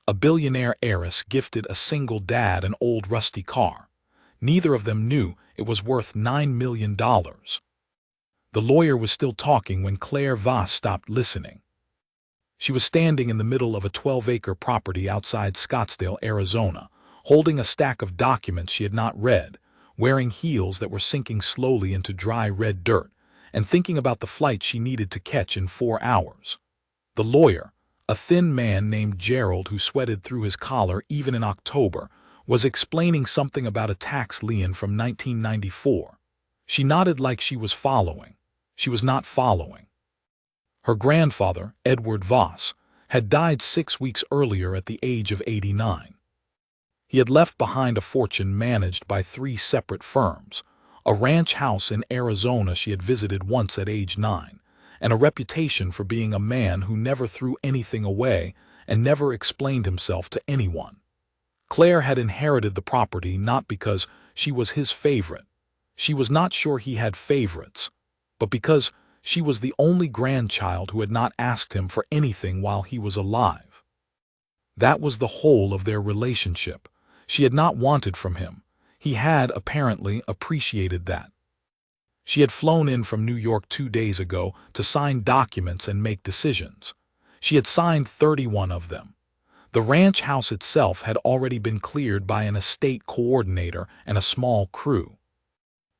A billionaire heiress gifted a single dad an old rusty car. Neither of them knew it was worth $9 million. The lawyer was still talking when Claire Voss stopped listening. She was standing in the middle of a 12-acre property outside Scottsdale, Arizona, holding a stack of documents she had not read, wearing heels that were sinking slowly into dry red dirt, and thinking about the flight she needed to catch in 4 hours. The lawyer, a thin man named Gerald who sweated through his collar even in October, was explaining something about a tax lien from 1994. She nodded like she was following. She was not following. Her grandfather, Edward Voss, had died 6 weeks earlier at the age of 89. He had left behind a fortune managed by 3 separate firms, a ranch house in Arizona she had visited once at age 9, and a reputation for being a man who never threw anything away and never explained himself to anyone. Claire had inherited the property not because she was his favorite. She was not sure he had favorites, but because she was the only grandchild who had not asked him for anything while he was alive. That was the whole of their relationship. She had not wanted from him. He had, apparently, appreciated that. She had flown in from New York 2 days ago to sign documents and make decisions. She had signed 31 of them. The ranch house itself had already been cleared by an estate coordinator and a small crew.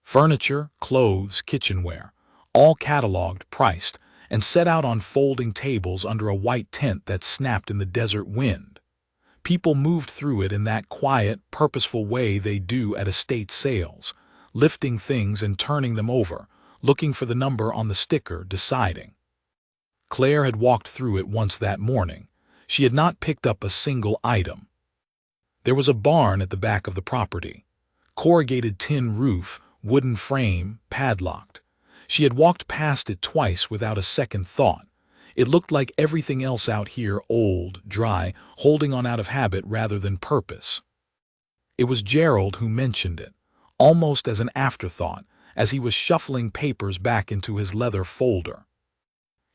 Furniture, clothes, kitchenware, all cataloged, priced, and set out on folding tables under a white tent that snapped in the desert wind. People moved through it in that quiet, purposeful way they do at estate sales, lifting things and turning them over, looking for the number on the sticker, deciding. Claire had walked through it once that morning. She had not picked up a single item. There was a barn at the back of the property. Corrugated tin roof, wooden frame, padlocked. She had walked past it twice without a second thought. It looked like everything else out here, old, dry, holding on out of habit rather than purpose. It was Gerald who mentioned it, almost as an afterthought, as he was shuffling papers back into his leather folder.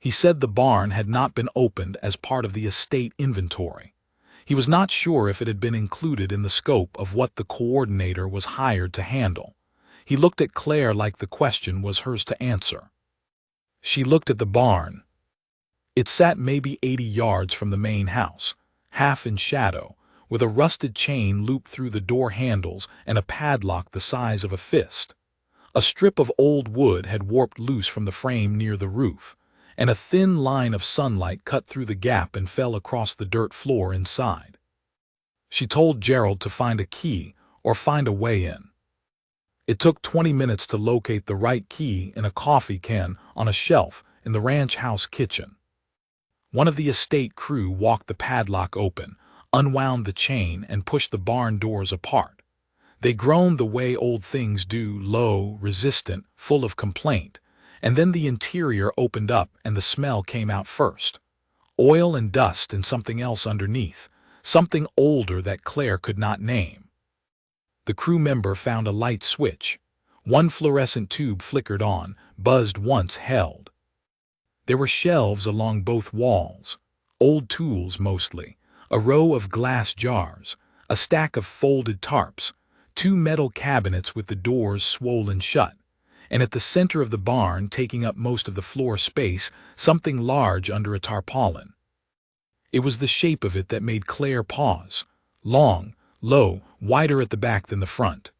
He said the barn had not been opened as part of the estate inventory. He was not sure if it had been included in the scope of what the coordinator was hired to handle. He looked at Claire like the question was hers to answer. She looked at the barn. It sat maybe 80 yards from the main house, half in shadow, with a rusted chain looped through the door handles and a padlock the size of a fist. A strip of old wood had warped loose from the frame near the roof, and a thin line of sunlight cut through the gap and fell across the dirt floor inside. She told Gerald to find a key or find a way in. It took 20 minutes to locate the right key in a coffee can on a shelf in the ranch house kitchen. One of the estate crew walked the padlock open, unwound the chain, and pushed the barn doors apart. They groaned the way old things do, low, resistant, full of complaint, and then the interior opened up and the smell came out first. Oil and dust and something else underneath, something older that Claire could not name. The crew member found a light switch. One fluorescent tube flickered on, buzzed once, held. There were shelves along both walls, old tools mostly, a row of glass jars, a stack of folded tarps, 2 metal cabinets with the doors swollen shut, and at the center of the barn, taking up most of the floor space, something large under a tarpaulin. It was the shape of it that made Claire pause. Long, low, wider at the back than the front.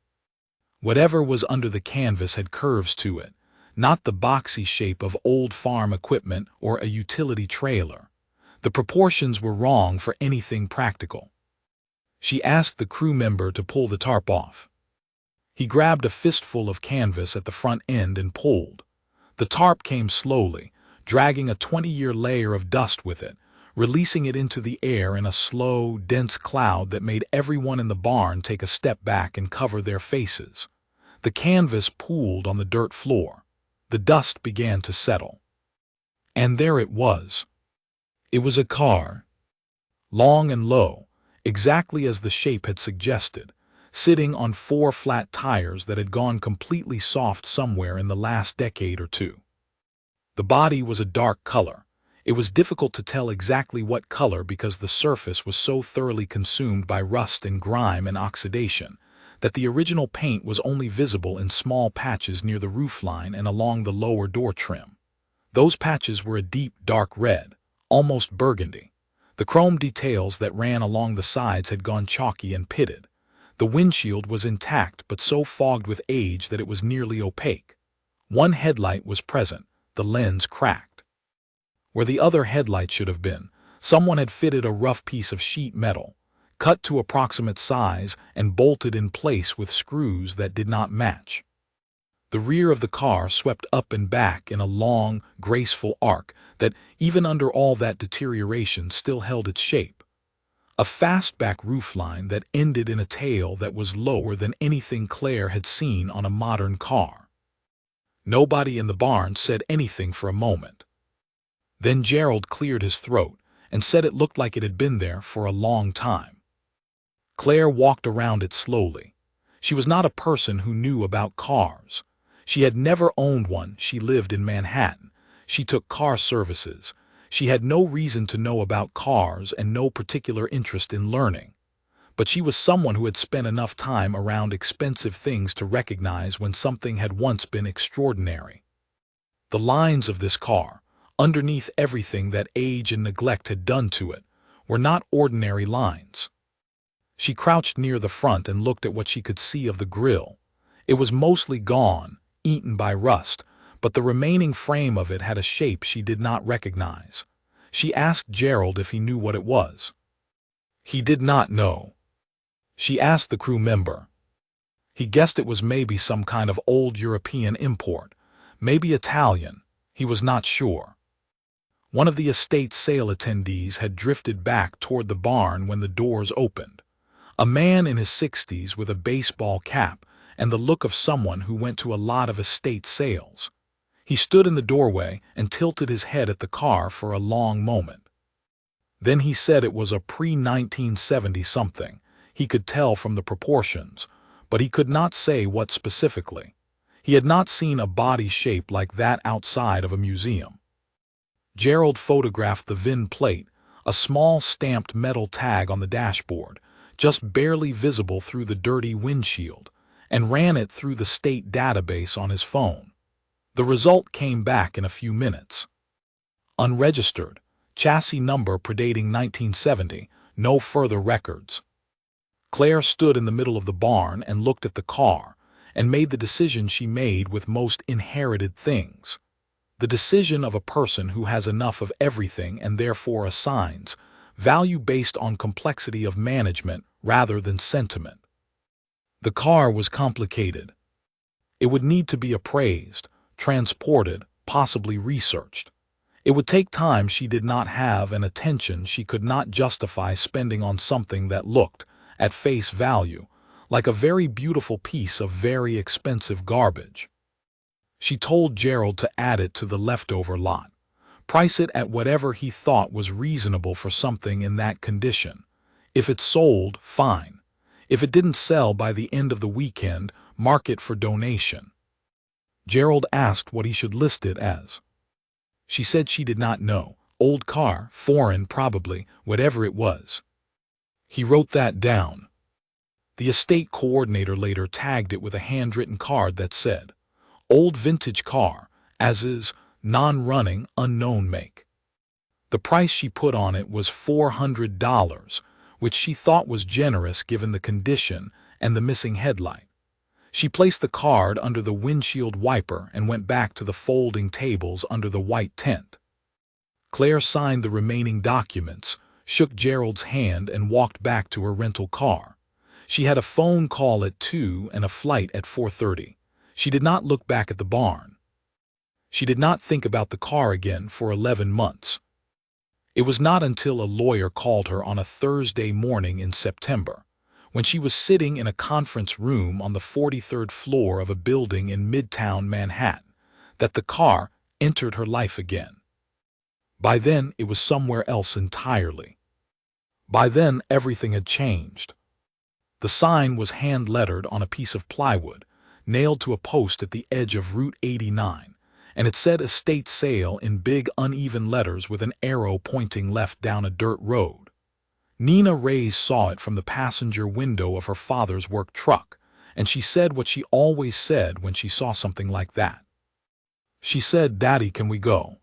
Whatever was under the canvas had curves to it, not the boxy shape of old farm equipment or a utility trailer. The proportions were wrong for anything practical. She asked the crew member to pull the tarp off. He grabbed a fistful of canvas at the front end and pulled. The tarp came slowly, dragging a 20-year layer of dust with it, releasing it into the air in a slow, dense cloud that made everyone in the barn take a step back and cover their faces. The canvas pooled on the dirt floor. The dust began to settle. And there it was. It was a car. Long and low, exactly as the shape had suggested, sitting on 4 flat tires that had gone completely soft somewhere in the last decade or two. The body was a dark color. It was difficult to tell exactly what color because the surface was so thoroughly consumed by rust and grime and oxidation that the original paint was only visible in small patches near the roofline and along the lower door trim. Those patches were a deep, dark red, almost burgundy. The chrome details that ran along the sides had gone chalky and pitted. The windshield was intact but so fogged with age that it was nearly opaque. One headlight was present, the lens cracked. Where the other headlight should have been, someone had fitted a rough piece of sheet metal, cut to approximate size and bolted in place with screws that did not match. The rear of the car swept up and back in a long, graceful arc that, even under all that deterioration, still held its shape. A fastback roofline that ended in a tail that was lower than anything Claire had seen on a modern car. Nobody in the barn said anything for a moment. Then Gerald cleared his throat and said it looked like it had been there for a long time. Claire walked around it slowly. She was not a person who knew about cars. She had never owned one. She lived in Manhattan. She took car services. She had no reason to know about cars and no particular interest in learning. But she was someone who had spent enough time around expensive things to recognize when something had once been extraordinary. The lines of this car, underneath everything that age and neglect had done to it, were not ordinary lines. She crouched near the front and looked at what she could see of the grille. It was mostly gone, eaten by rust, but the remaining frame of it had a shape she did not recognize. She asked Gerald if he knew what it was. He did not know. She asked the crew member. He guessed it was maybe some kind of old European import, maybe Italian. He was not sure. One of the estate sale attendees had drifted back toward the barn when the doors opened. A man in his 60s with a baseball cap and the look of someone who went to a lot of estate sales. He stood in the doorway and tilted his head at the car for a long moment. Then he said it was a pre-1970 something. He could tell from the proportions, but he could not say what specifically. He had not seen a body shape like that outside of a museum. Gerald photographed the VIN plate, a small stamped metal tag on the dashboard, just barely visible through the dirty windshield, and ran it through the state database on his phone. The result came back in a few minutes. Unregistered, chassis number predating 1970, no further records. Claire stood in the middle of the barn and looked at the car, and made the decision she made with most inherited things. The decision of a person who has enough of everything and therefore assigns value based on complexity of management rather than sentiment. The car was complicated. It would need to be appraised, transported, possibly researched. It would take time she did not have and attention she could not justify spending on something that looked, at face value, like a very beautiful piece of very expensive garbage. She told Gerald to add it to the leftover lot, price it at whatever he thought was reasonable for something in that condition. If it sold, fine. If it didn't sell by the end of the weekend, mark it for donation. Gerald asked what he should list it as. She said she did not know. Old car, foreign probably, whatever it was. He wrote that down. The estate coordinator later tagged it with a handwritten card that said, "Old vintage car, as is, non-running, unknown make." The price she put on it was $400, which she thought was generous given the condition and the missing headlight. She placed the card under the windshield wiper and went back to the folding tables under the white tent. Claire signed the remaining documents, shook Gerald's hand and walked back to her rental car. She had a phone call at 2 and a flight at 4:30. She did not look back at the barn. She did not think about the car again for 11 months. It was not until a lawyer called her on a Thursday morning in September, when she was sitting in a conference room on the 43rd floor of a building in Midtown Manhattan, that the car entered her life again. By then, it was somewhere else entirely. By then, everything had changed. The sign was hand-lettered on a piece of plywood, nailed to a post at the edge of Route 89, and it said estate sale in big uneven letters with an arrow pointing left down a dirt road. Nina Reyes saw it from the passenger window of her father's work truck, and she said what she always said when she saw something like that. She said, "Daddy, can we go?"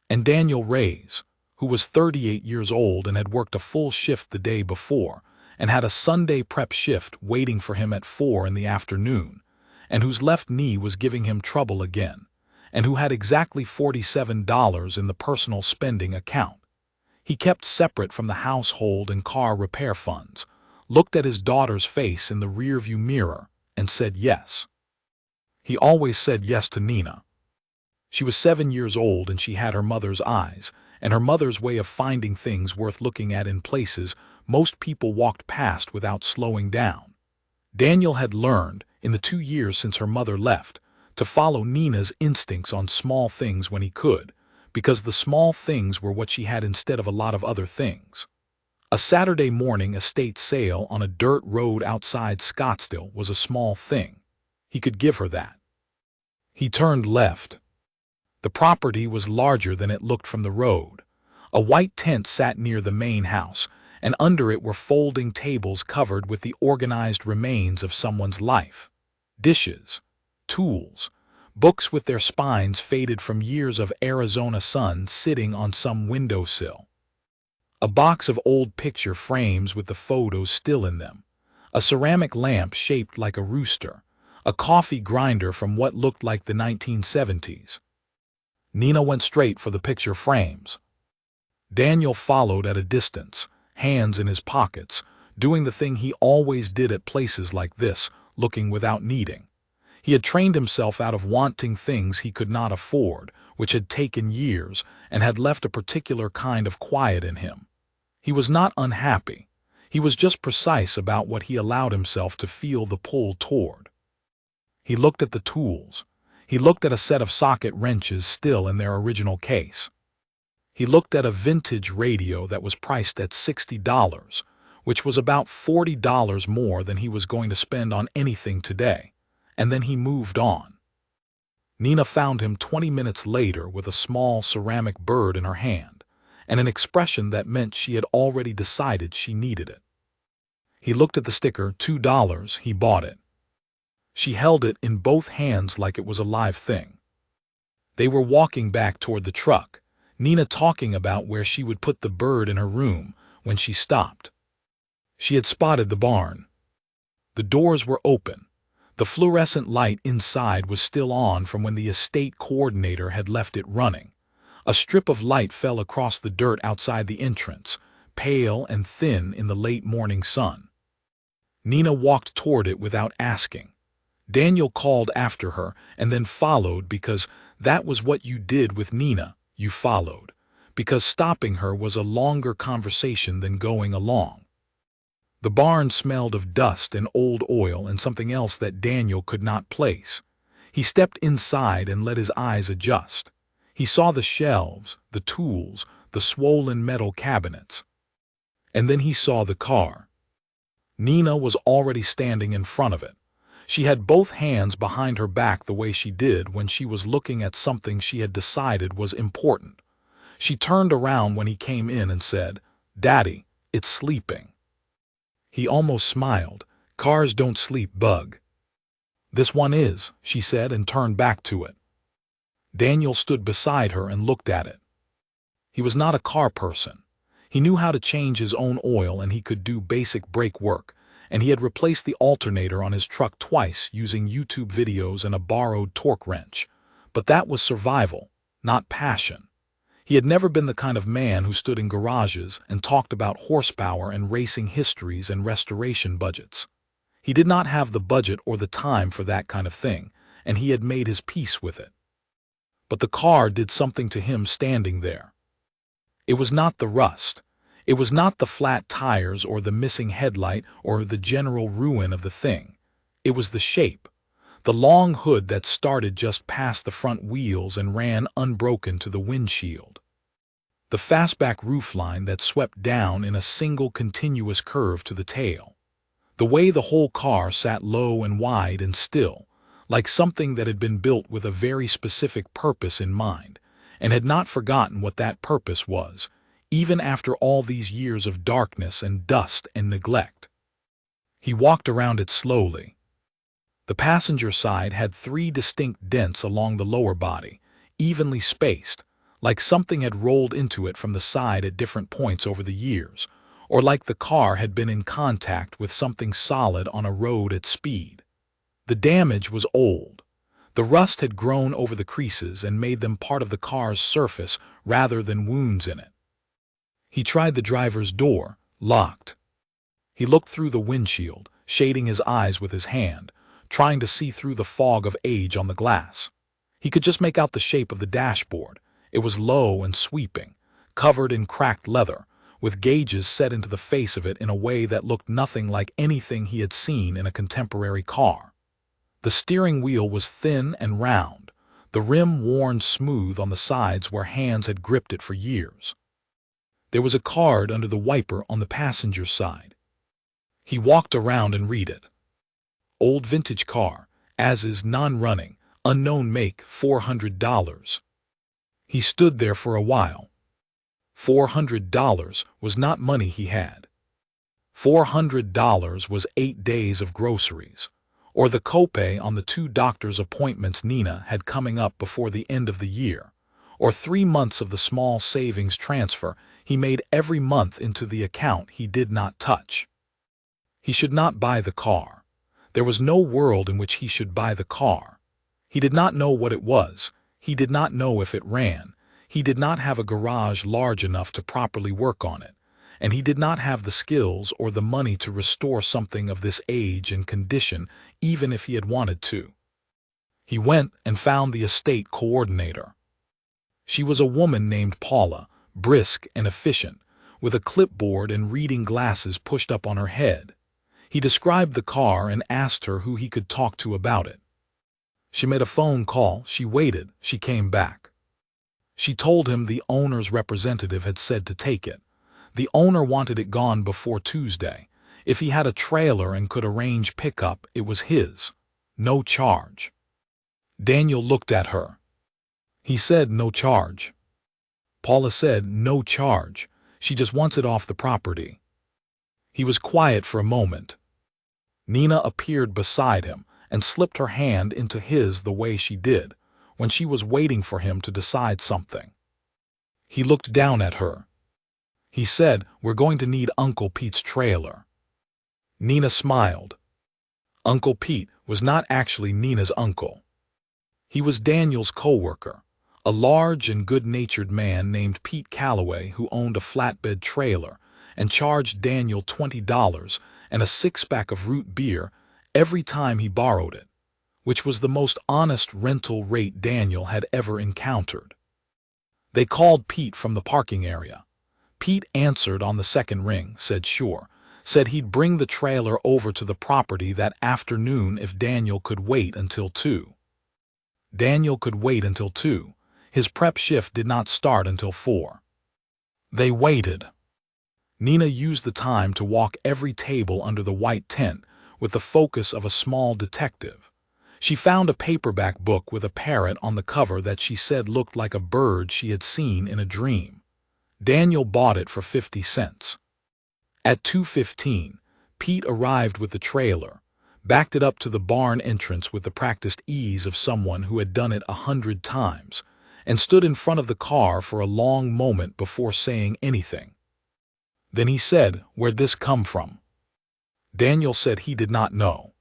And Daniel Reyes, who was 38 years old and had worked a full shift the day before, and had a Sunday prep shift waiting for him at 4 in the afternoon, and whose left knee was giving him trouble again, and who had exactly $47 in the personal spending account. He kept separate from the household and car repair funds, looked at his daughter's face in the rearview mirror, and said yes. He always said yes to Nina. She was 7 years old and she had her mother's eyes, and her mother's way of finding things worth looking at in places most people walked past without slowing down. Daniel had learned, in the 2 years since her mother left, to follow Nina's instincts on small things when he could, because the small things were what she had instead of a lot of other things. A Saturday morning estate sale on a dirt road outside Scottsdale was a small thing. He could give her that. He turned left. The property was larger than it looked from the road. A white tent sat near the main house, and under it were folding tables covered with the organized remains of someone's life. Dishes, tools, books with their spines faded from years of Arizona sun sitting on some windowsill. A box of old picture frames with the photos still in them. A ceramic lamp shaped like a rooster. A coffee grinder from what looked like the 1970s. Nina went straight for the picture frames. Daniel followed at a distance, hands in his pockets, doing the thing he always did at places like this, looking without needing. He had trained himself out of wanting things he could not afford, which had taken years and had left a particular kind of quiet in him. He was not unhappy. He was just precise about what he allowed himself to feel the pull toward. He looked at the tools. He looked at a set of socket wrenches still in their original case. He looked at a vintage radio that was priced at $60, which was about $40 more than he was going to spend on anything today, and then he moved on. Nina found him 20 minutes later with a small ceramic bird in her hand, and an expression that meant she had already decided she needed it. He looked at the sticker, $2, he bought it. She held it in both hands like it was a live thing. They were walking back toward the truck, Nina talking about where she would put the bird in her room, when she stopped. She had spotted the barn. The doors were open. The fluorescent light inside was still on from when the estate coordinator had left it running. A strip of light fell across the dirt outside the entrance, pale and thin in the late morning sun. Nina walked toward it without asking. Daniel called after her and then followed because that was what you did with Nina, you followed, because stopping her was a longer conversation than going along. The barn smelled of dust and old oil and something else that Daniel could not place. He stepped inside and let his eyes adjust. He saw the shelves, the tools, the swollen metal cabinets. And then he saw the car. Nina was already standing in front of it. She had both hands behind her back the way she did when she was looking at something she had decided was important. She turned around when he came in and said, "Daddy, it's sleeping." He almost smiled. "Cars don't sleep, bug." "This one is," she said and turned back to it. Daniel stood beside her and looked at it. He was not a car person. He knew how to change his own oil and he could do basic brake work, and he had replaced the alternator on his truck twice using YouTube videos and a borrowed torque wrench. But that was survival, not passion. He had never been the kind of man who stood in garages and talked about horsepower and racing histories and restoration budgets. He did not have the budget or the time for that kind of thing, and he had made his peace with it. But the car did something to him standing there. It was not the rust. It was not the flat tires or the missing headlight or the general ruin of the thing. It was the shape. The long hood that started just past the front wheels and ran unbroken to the windshield. The fastback roofline that swept down in a single continuous curve to the tail. The way the whole car sat low and wide and still, like something that had been built with a very specific purpose in mind, and had not forgotten what that purpose was, even after all these years of darkness and dust and neglect. He walked around it slowly. The passenger side had 3 distinct dents along the lower body, evenly spaced, like something had rolled into it from the side at different points over the years, or like the car had been in contact with something solid on a road at speed. The damage was old. The rust had grown over the creases and made them part of the car's surface rather than wounds in it. He tried the driver's door, locked. He looked through the windshield, shading his eyes with his hand, trying to see through the fog of age on the glass. He could just make out the shape of the dashboard. It was low and sweeping, covered in cracked leather, with gauges set into the face of it in a way that looked nothing like anything he had seen in a contemporary car. The steering wheel was thin and round, the rim worn smooth on the sides where hands had gripped it for years. There was a card under the wiper on the passenger side. He walked around and read it. Old vintage car, as is non-running, unknown make, $400. He stood there for a while. $400 was not money he had. $400 was 8 days of groceries, or the copay on the 2 doctor's appointments Nina had coming up before the end of the year, or 3 months of the small savings transfer he made every month into the account he did not touch. He should not buy the car. There was no world in which he should buy the car. He did not know what it was. He did not know if it ran. He did not have a garage large enough to properly work on it, and he did not have the skills or the money to restore something of this age and condition even if he had wanted to. He went and found the estate coordinator. She was a woman named Paula, brisk and efficient, with a clipboard and reading glasses pushed up on her head. He described the car and asked her who he could talk to about it. She made a phone call, she waited, she came back. She told him the owner's representative had said to take it. The owner wanted it gone before Tuesday. If he had a trailer and could arrange pickup, it was his. No charge. Daniel looked at her. He said no charge. Paula said no charge. She just wants it off the property. He was quiet for a moment. Nina appeared beside him and slipped her hand into his the way she did when she was waiting for him to decide something. He looked down at her. He said, "We're going to need Uncle Pete's trailer." Nina smiled. Uncle Pete was not actually Nina's uncle. He was Daniel's co-worker, a large and good-natured man named Pete Calloway who owned a flatbed trailer and charged Daniel $20 and a 6-pack of root beer every time he borrowed it, which was the most honest rental rate Daniel had ever encountered. They called Pete from the parking area. Pete answered on the second ring, said sure, said he'd bring the trailer over to the property that afternoon if Daniel could wait until 2. Daniel could wait until 2. His prep shift did not start until 4. They waited. Nina used the time to walk every table under the white tent with the focus of a small detective. She found a paperback book with a parrot on the cover that she said looked like a bird she had seen in a dream. Daniel bought it for 50 cents. At 2:15, Pete arrived with the trailer, backed it up to the barn entrance with the practiced ease of someone who had done it 100 times, and stood in front of the car for a long moment before saying anything. Then he said, "Where'd this come from?" Daniel said he did not know.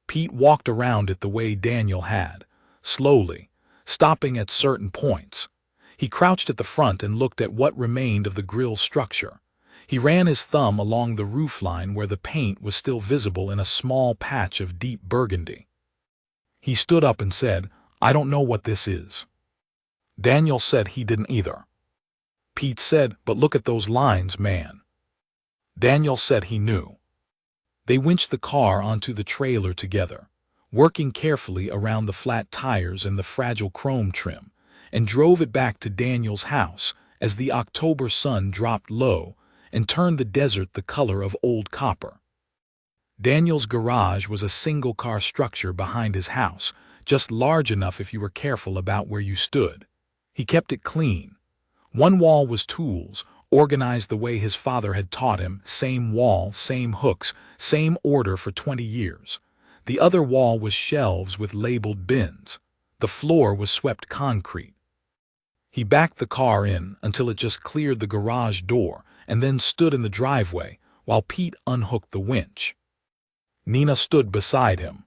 Pete walked around it the way Daniel had, slowly, stopping at certain points. He crouched at the front and looked at what remained of the grill structure. He ran his thumb along the roofline where the paint was still visible in a small patch of deep burgundy. He stood up and said, "I don't know what this is." Daniel said he didn't either. Pete said, "But look at those lines, man." Daniel said he knew. They winched the car onto the trailer together, working carefully around the flat tires and the fragile chrome trim, and drove it back to Daniel's house as the October sun dropped low and turned the desert the color of old copper. Daniel's garage was a single-car structure behind his house, just large enough if you were careful about where you stood. He kept it clean. One wall was tools, organized the way his father had taught him, same wall, same hooks, same order for 20 years. The other wall was shelves with labeled bins. The floor was swept concrete. He backed the car in until it just cleared the garage door and then stood in the driveway while Pete unhooked the winch. Nina stood beside him.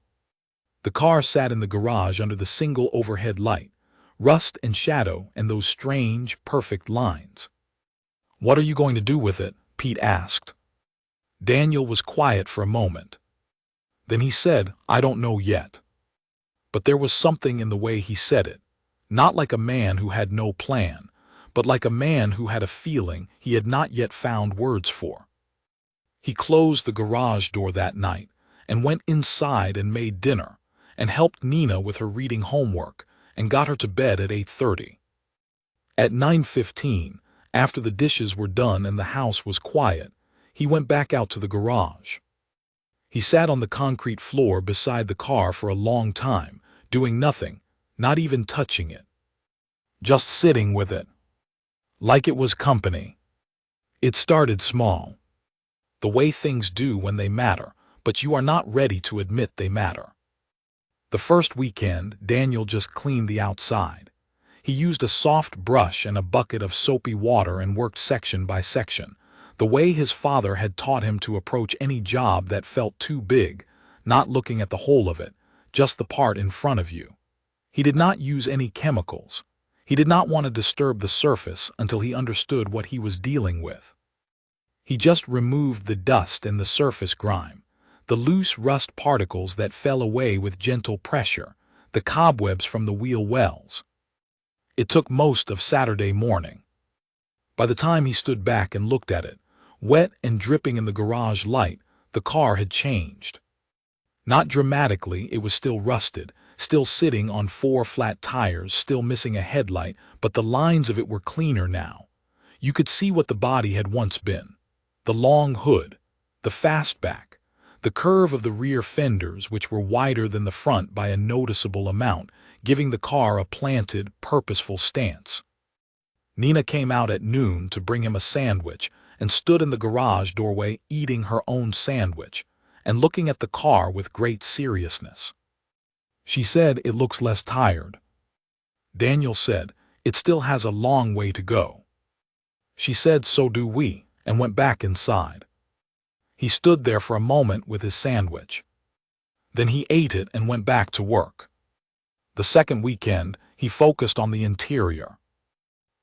The car sat in the garage under the single overhead light, rust and shadow and those strange, perfect lines. "What are you going to do with it?" Pete asked. Daniel was quiet for a moment. Then he said, "I don't know yet." But there was something in the way he said it, not like a man who had no plan, but like a man who had a feeling he had not yet found words for. He closed the garage door that night and went inside and made dinner and helped Nina with her reading homework and got her to bed at 8:30. At 9:15, after the dishes were done and the house was quiet, he went back out to the garage. He sat on the concrete floor beside the car for a long time, doing nothing, not even touching it. Just sitting with it. Like it was company. It started small. The way things do when they matter, but you are not ready to admit they matter. The first weekend, Daniel just cleaned the outside. He used a soft brush and a bucket of soapy water and worked section by section, the way his father had taught him to approach any job that felt too big, not looking at the whole of it, just the part in front of you. He did not use any chemicals. He did not want to disturb the surface until he understood what he was dealing with. He just removed the dust and the surface grime, the loose rust particles that fell away with gentle pressure, the cobwebs from the wheel wells. It took most of Saturday morning. By the time he stood back and looked at it, wet and dripping in the garage light, the car had changed. Not dramatically, it was still rusted, still sitting on 4 flat tires, still missing a headlight, but the lines of it were cleaner now. You could see what the body had once been. The long hood, the fastback, the curve of the rear fenders, which were wider than the front by a noticeable amount, giving the car a planted, purposeful stance. Nina came out at noon to bring him a sandwich and stood in the garage doorway eating her own sandwich and looking at the car with great seriousness. She said, "It looks less tired." Daniel said, "It still has a long way to go." She said, "So do we," and went back inside. He stood there for a moment with his sandwich. Then he ate it and went back to work. The second weekend, he focused on the interior.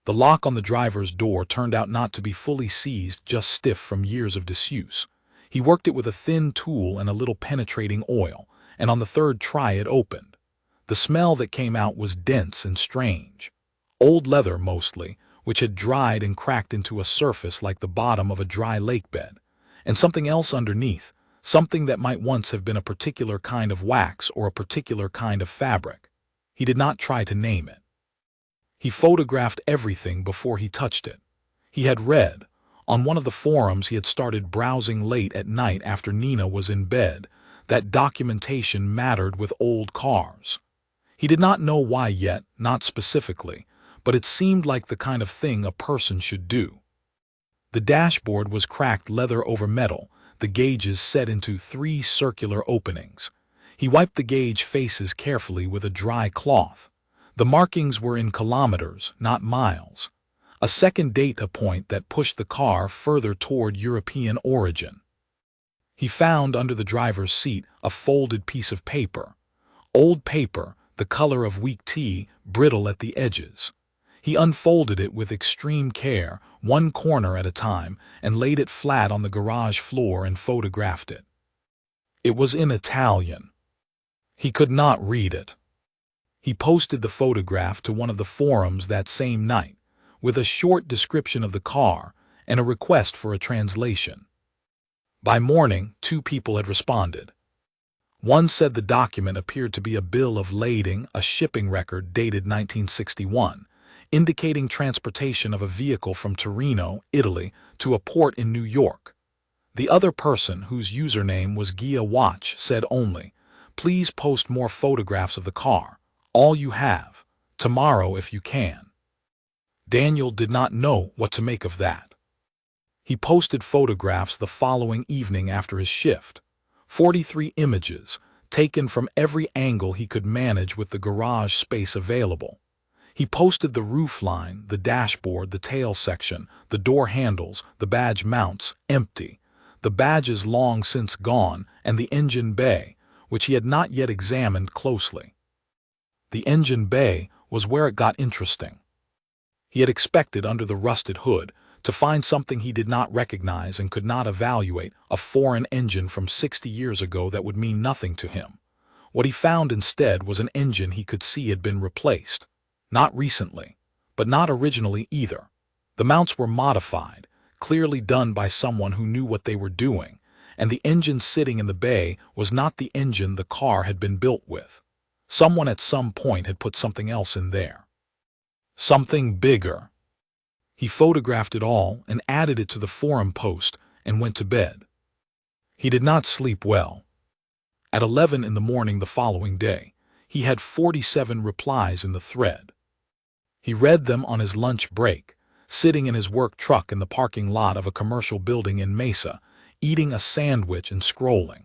The lock on the driver's door turned out not to be fully seized, just stiff from years of disuse. He worked it with a thin tool and a little penetrating oil, and on the third try it opened. The smell that came out was dense and strange. Old leather mostly, which had dried and cracked into a surface like the bottom of a dry lake bed, and something else underneath, something that might once have been a particular kind of wax or a particular kind of fabric. He did not try to name it. He photographed everything before he touched it. He had read. On one of the forums he had started browsing late at night after Nina was in bed, that documentation mattered with old cars. He did not know why yet, not specifically, but it seemed like the kind of thing a person should do. The dashboard was cracked leather over metal, the gauges set into 3 circular openings. He wiped the gauge faces carefully with a dry cloth. The markings were in kilometers, not miles. A second data point that pushed the car further toward European origin. He found under the driver's seat a folded piece of paper. Old paper, the color of weak tea, brittle at the edges. He unfolded it with extreme care, one corner at a time, and laid it flat on the garage floor and photographed it. It was in Italian. He could not read it. He posted the photograph to one of the forums that same night, with a short description of the car and a request for a translation. By morning, 2 people had responded. One said the document appeared to be a bill of lading, a shipping record dated 1961, indicating transportation of a vehicle from Torino, Italy, to a port in New York. The other person, whose username was Gia Watch, said only, "Please post more photographs of the car, all you have, tomorrow if you can." Daniel did not know what to make of that. He posted photographs the following evening after his shift. 43 images, taken from every angle he could manage with the garage space available. He posted the roofline, the dashboard, the tail section, the door handles, the badge mounts, empty, the badges long since gone, and the engine bay, which he had not yet examined closely. The engine bay was where it got interesting. He had expected, under the rusted hood, to find something he did not recognize and could not evaluate, a foreign engine from 60 years ago that would mean nothing to him. What he found instead was an engine he could see had been replaced. Not recently, but not originally either. The mounts were modified, clearly done by someone who knew what they were doing, and the engine sitting in the bay was not the engine the car had been built with. Someone at some point had put something else in there. Something bigger. He photographed it all and added it to the forum post and went to bed. He did not sleep well. At 11 in the morning the following day, he had 47 replies in the thread. He read them on his lunch break, sitting in his work truck in the parking lot of a commercial building in Mesa, eating a sandwich and scrolling.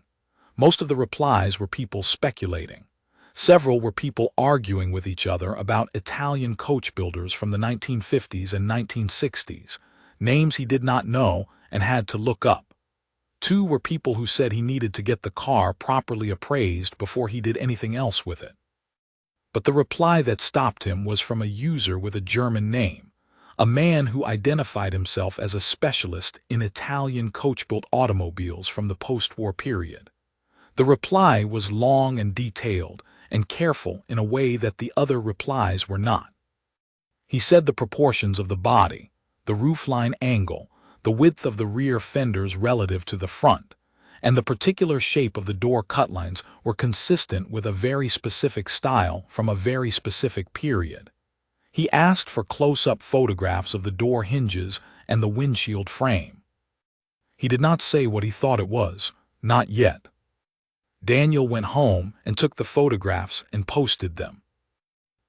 Most of the replies were people speculating. Several were people arguing with each other about Italian coach builders from the 1950s and 1960s, names he did not know and had to look up. 2 were people who said he needed to get the car properly appraised before he did anything else with it. But the reply that stopped him was from a user with a German name, a man who identified himself as a specialist in Italian coach-built automobiles from the post-war period. The reply was long and detailed, and careful in a way that the other replies were not. He said the proportions of the body, the roofline angle, the width of the rear fenders relative to the front, and the particular shape of the door cutlines were consistent with a very specific style from a very specific period. He asked for close-up photographs of the door hinges and the windshield frame. He did not say what he thought it was, not yet. Daniel went home and took the photographs and posted them.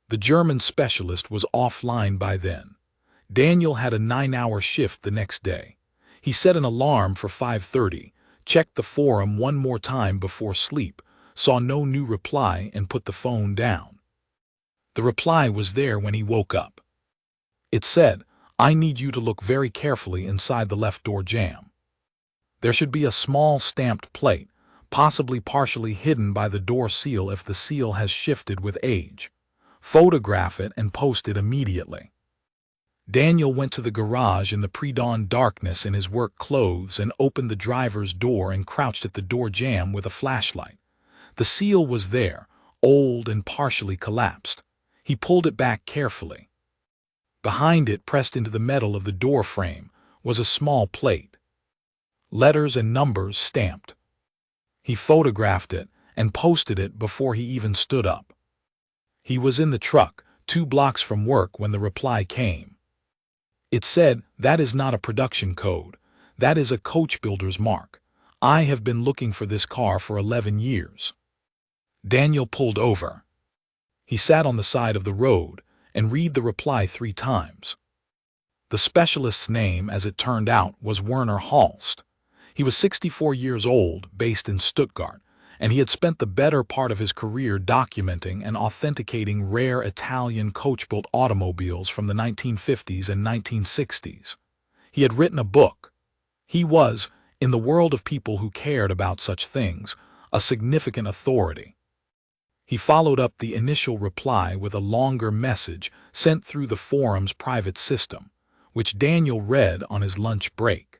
The German specialist was offline by then. Daniel had a 9-hour shift the next day. He set an alarm for 5:30, checked the forum one more time before sleep, saw no new reply and put the phone down. The reply was there when he woke up. It said, "I need you to look very carefully inside the left door jamb. There should be a small stamped plate, possibly partially hidden by the door seal if the seal has shifted with age. Photograph it and post it immediately." Daniel went to the garage in the pre-dawn darkness in his work clothes and opened the driver's door and crouched at the door jamb with a flashlight. The seal was there, old and partially collapsed. He pulled it back carefully. Behind it, pressed into the metal of the door frame, was a small plate. Letters and numbers stamped. He photographed it and posted it before he even stood up. He was in the truck, 2 blocks from work, when the reply came. It said, "That is not a production code. That is a coach builder's mark. I have been looking for this car for 11 years. Daniel pulled over. He sat on the side of the road and read the reply 3 times. The specialist's name, as it turned out, was Werner Halst. He was 64 years old, based in Stuttgart, and he had spent the better part of his career documenting and authenticating rare Italian coach-built automobiles from the 1950s and 1960s. He had written a book. He was, in the world of people who cared about such things, a significant authority. He followed up the initial reply with a longer message sent through the forum's private system, which Daniel read on his lunch break.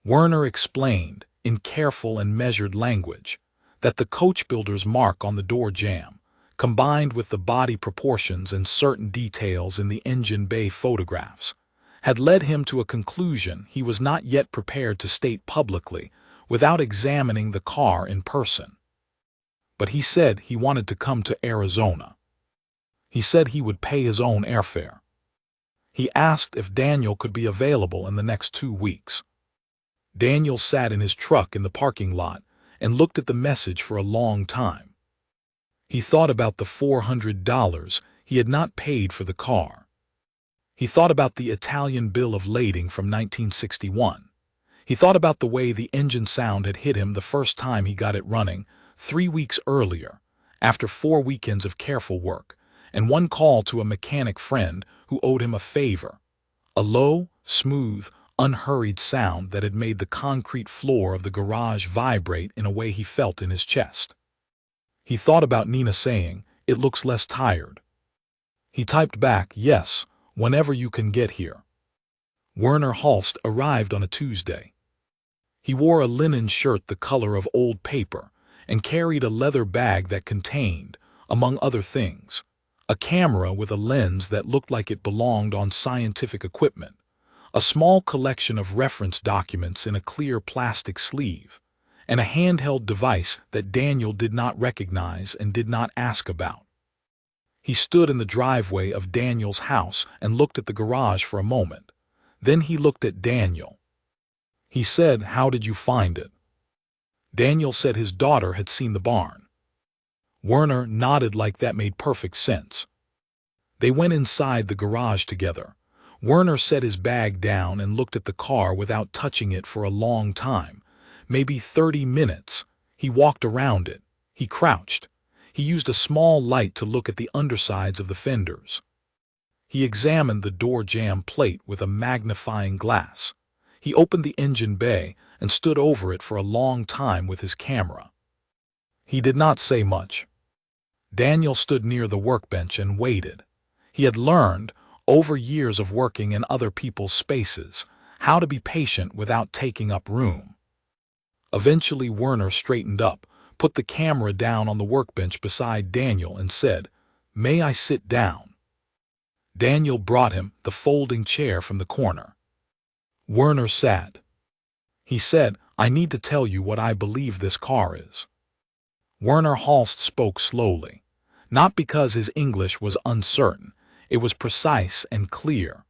Werner explained, in careful and measured language, that the coach builder's mark on the door jamb, combined with the body proportions and certain details in the engine bay photographs, had led him to a conclusion he was not yet prepared to state publicly without examining the car in person. But he said he wanted to come to Arizona. He said he would pay his own airfare. He asked if Daniel could be available in the next 2 weeks. Daniel sat in his truck in the parking lot and looked at the message for a long time. He thought about the $400 he had not paid for the car. He thought about the Italian bill of lading from 1961. He thought about the way the engine sound had hit him the first time he got it running 3 weeks earlier, after 4 weekends of careful work, and one call to a mechanic friend who owed him a favor. A low, smooth, unhurried sound that had made the concrete floor of the garage vibrate in a way he felt in his chest. He thought about Nina saying, "It looks less tired." He typed back, "Yes, whenever you can get here." Werner Holst arrived on a Tuesday. He wore a linen shirt the color of old paper and carried a leather bag that contained, among other things, a camera with a lens that looked like it belonged on scientific equipment, a small collection of reference documents in a clear plastic sleeve, and a handheld device that Daniel did not recognize and did not ask about. He stood in the driveway of Daniel's house and looked at the garage for a moment. Then he looked at Daniel. He said, "How did you find it?" Daniel said his daughter had seen the barn. Werner nodded like that made perfect sense. They went inside the garage together. Werner set his bag down and looked at the car without touching it for a long time, maybe 30 minutes. He walked around it. He crouched. He used a small light to look at the undersides of the fenders. He examined the door jamb plate with a magnifying glass. He opened the engine bay and stood over it for a long time with his camera. He did not say much. Daniel stood near the workbench and waited. He had learned, over years of working in other people's spaces, how to be patient without taking up room. Eventually Werner straightened up, put the camera down on the workbench beside Daniel and said, "May I sit down?" Daniel brought him the folding chair from the corner. Werner sat. He said, "I need to tell you what I believe this car is." Werner Holst spoke slowly. Not because his English was uncertain, it was precise and clear,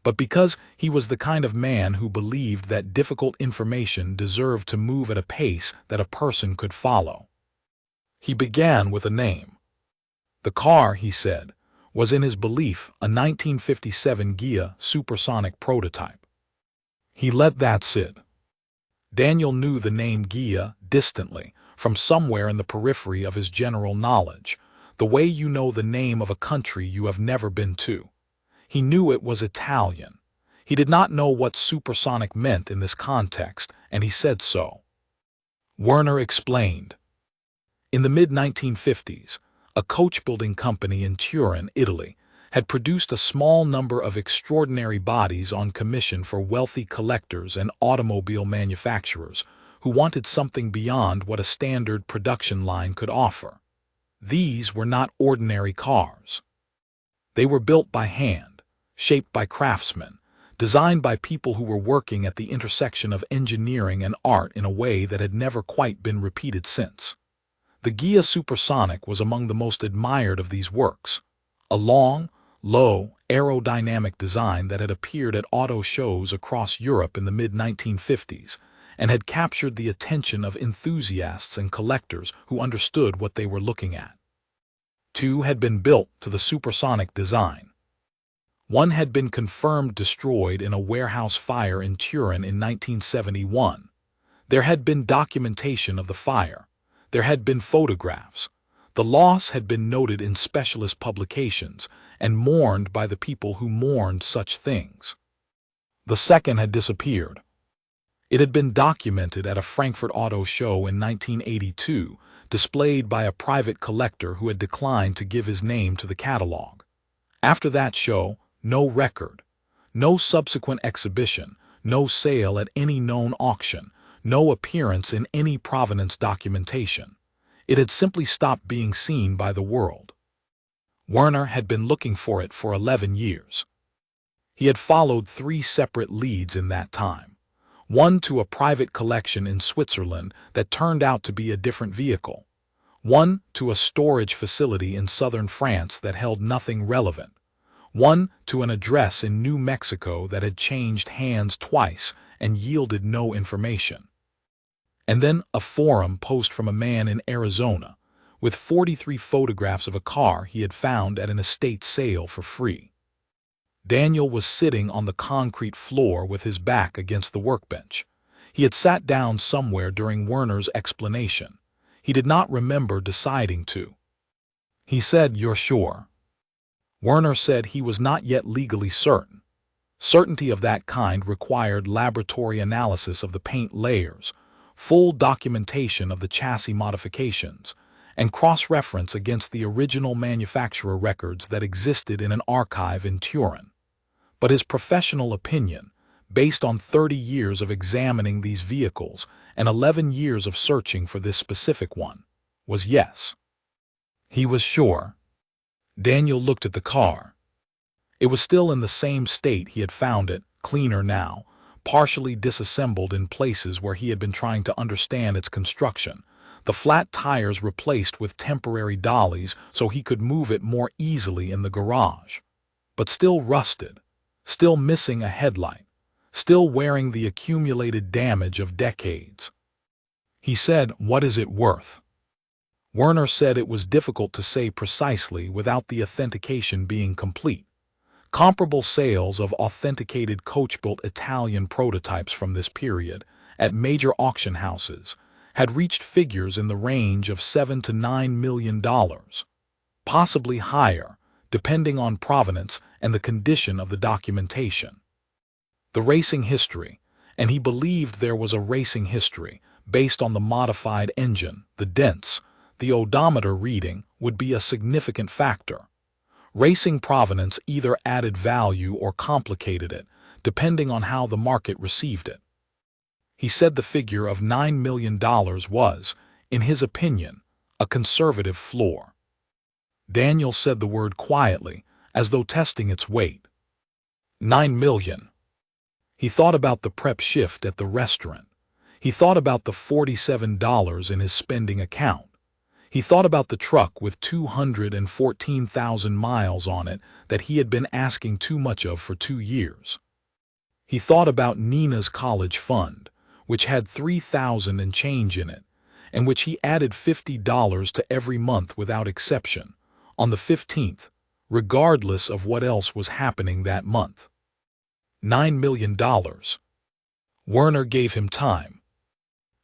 but because he was the kind of man who believed that difficult information deserved to move at a pace that a person could follow. He began with a name. The car, he said, was in his belief a 1957 Ghia supersonic prototype. He let that sit. Daniel knew the name Ghia distantly, from somewhere in the periphery of his general knowledge, the way you know the name of a country you have never been to. He knew it was Italian. He did not know what supersonic meant in this context, and he said so. Werner explained. In the mid-1950s, a coach-building company in Turin, Italy, had produced a small number of extraordinary bodies on commission for wealthy collectors and automobile manufacturers who wanted something beyond what a standard production line could offer. These were not ordinary cars. They were built by hand, shaped by craftsmen, designed by people who were working at the intersection of engineering and art in a way that had never quite been repeated since. The Ghia Supersonic was among the most admired of these works, a long, low, aerodynamic design that had appeared at auto shows across Europe in the mid-1950s and had captured the attention of enthusiasts and collectors who understood what they were looking at. Two had been built to the supersonic design. One had been confirmed destroyed in a warehouse fire in Turin in 1971. There had been documentation of the fire. There had been photographs. The loss had been noted in specialist publications and mourned by the people who mourned such things. The second had disappeared. It had been documented at a Frankfurt Auto Show in 1982, displayed by a private collector who had declined to give his name to the catalog. After that show, no record, no subsequent exhibition, no sale at any known auction, no appearance in any provenance documentation. It had simply stopped being seen by the world. Werner had been looking for it for 11 years. He had followed 3 separate leads in that time. One to a private collection in Switzerland that turned out to be a different vehicle. One to a storage facility in southern France that held nothing relevant. One to an address in New Mexico that had changed hands twice and yielded no information. And then a forum post from a man in Arizona, with 43 photographs of a car he had found at an estate sale for free. Daniel was sitting on the concrete floor with his back against the workbench. He had sat down somewhere during Werner's explanation. He did not remember deciding to. He said, "You're sure?" Werner said he was not yet legally certain. Certainty of that kind required laboratory analysis of the paint layers, full documentation of the chassis modifications, and cross-reference against the original manufacturer records that existed in an archive in Turin. But his professional opinion, based on 30 years of examining these vehicles and 11 years of searching for this specific one, was yes. He was sure. Daniel looked at the car. It was still in the same state he had found it, cleaner now, partially disassembled in places where he had been trying to understand its construction, the flat tires replaced with temporary dollies so he could move it more easily in the garage. But still rusted, still missing a headlight, still wearing the accumulated damage of decades. He said, "What is it worth?" Werner said it was difficult to say precisely without the authentication being complete. Comparable sales of authenticated coach-built Italian prototypes from this period, at major auction houses, had reached figures in the range of $7 to $9 million, possibly higher, depending on provenance and the condition of the documentation. The racing history, and he believed there was a racing history, based on the modified engine, the dents, the odometer reading would be a significant factor. Racing provenance either added value or complicated it, depending on how the market received it. He said the figure of $9 million was, in his opinion, a conservative floor. Daniel said the word quietly, as though testing its weight. $9 million. He thought about the prep shift at the restaurant. He thought about the $47 in his spending account. He thought about the truck with 214,000 miles on it that he had been asking too much of for 2 years. He thought about Nina's college fund, which had $3,000 and change in it, and which he added $50 to every month without exception, on the 15th, regardless of what else was happening that month. $9 million. Werner gave him time.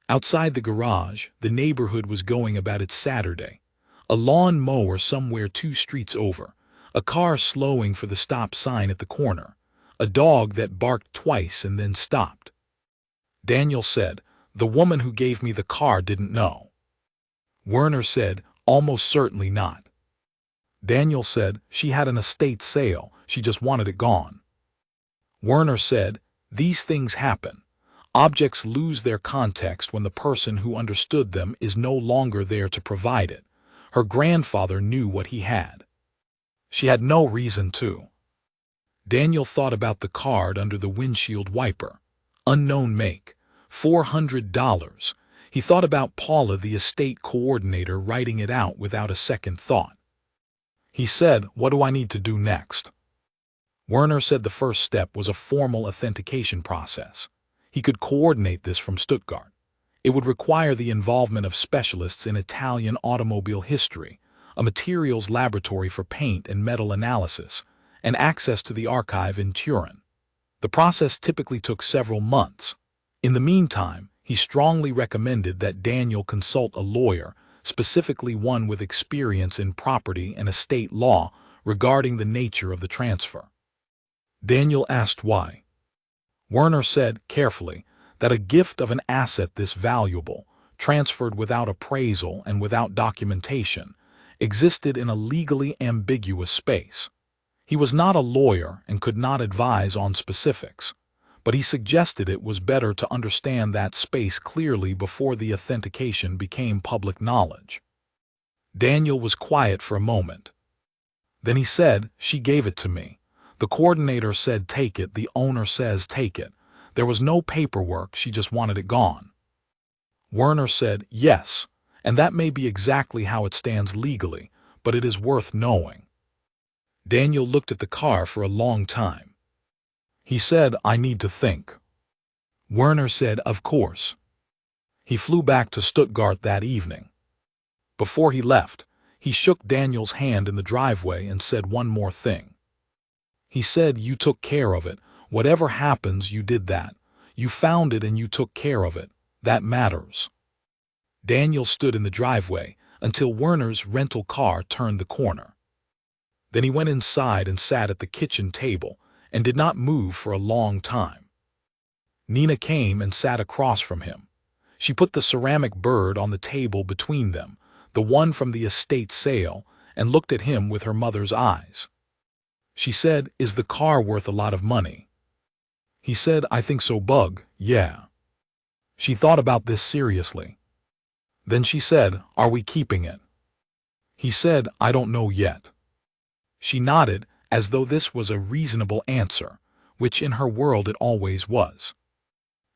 Outside the garage, the neighborhood was going about its Saturday. A lawn mower somewhere 2 streets over, a car slowing for the stop sign at the corner, a dog that barked twice and then stopped. Daniel said, "The woman who gave me the car didn't know." Werner said, "Almost certainly not." Daniel said, "She had an estate sale, she just wanted it gone." Werner said, "These things happen. Objects lose their context when the person who understood them is no longer there to provide it. Her grandfather knew what he had. She had no reason to." Daniel thought about the card under the windshield wiper. Unknown make. $400. He thought about Paula, the estate coordinator, writing it out without a second thought. He said, "What do I need to do next?" Werner said the first step was a formal authentication process. He could coordinate this from Stuttgart. It would require the involvement of specialists in Italian automobile history, a materials laboratory for paint and metal analysis, and access to the archive in Turin. The process typically took several months. In the meantime, he strongly recommended that Daniel consult a lawyer, specifically one with experience in property and estate law, regarding the nature of the transfer. Daniel asked why. Werner said, carefully, that a gift of an asset this valuable, transferred without appraisal and without documentation, existed in a legally ambiguous space. He was not a lawyer and could not advise on specifics, but he suggested it was better to understand that space clearly before the authentication became public knowledge. Daniel was quiet for a moment. Then he said, "She gave it to me. The coordinator said take it, the owner says take it. There was no paperwork, she just wanted it gone." Werner said, "Yes, and that may be exactly how it stands legally, but it is worth knowing." Daniel looked at the car for a long time. He said, "I need to think." Werner said, "Of course." He flew back to Stuttgart that evening. Before he left, he shook Daniel's hand in the driveway and said one more thing. He said, "You took care of it. Whatever happens, you did that. You found it and you took care of it. That matters." Daniel stood in the driveway until Werner's rental car turned the corner. Then he went inside and sat at the kitchen table and did not move for a long time. Nina came and sat across from him. She put the ceramic bird on the table between them, the one from the estate sale, and looked at him with her mother's eyes. She said, "Is the car worth a lot of money?" He said, "I think so, Bug, yeah." She thought about this seriously. Then she said, "Are we keeping it?" He said, "I don't know yet." She nodded as though this was a reasonable answer, which in her world it always was.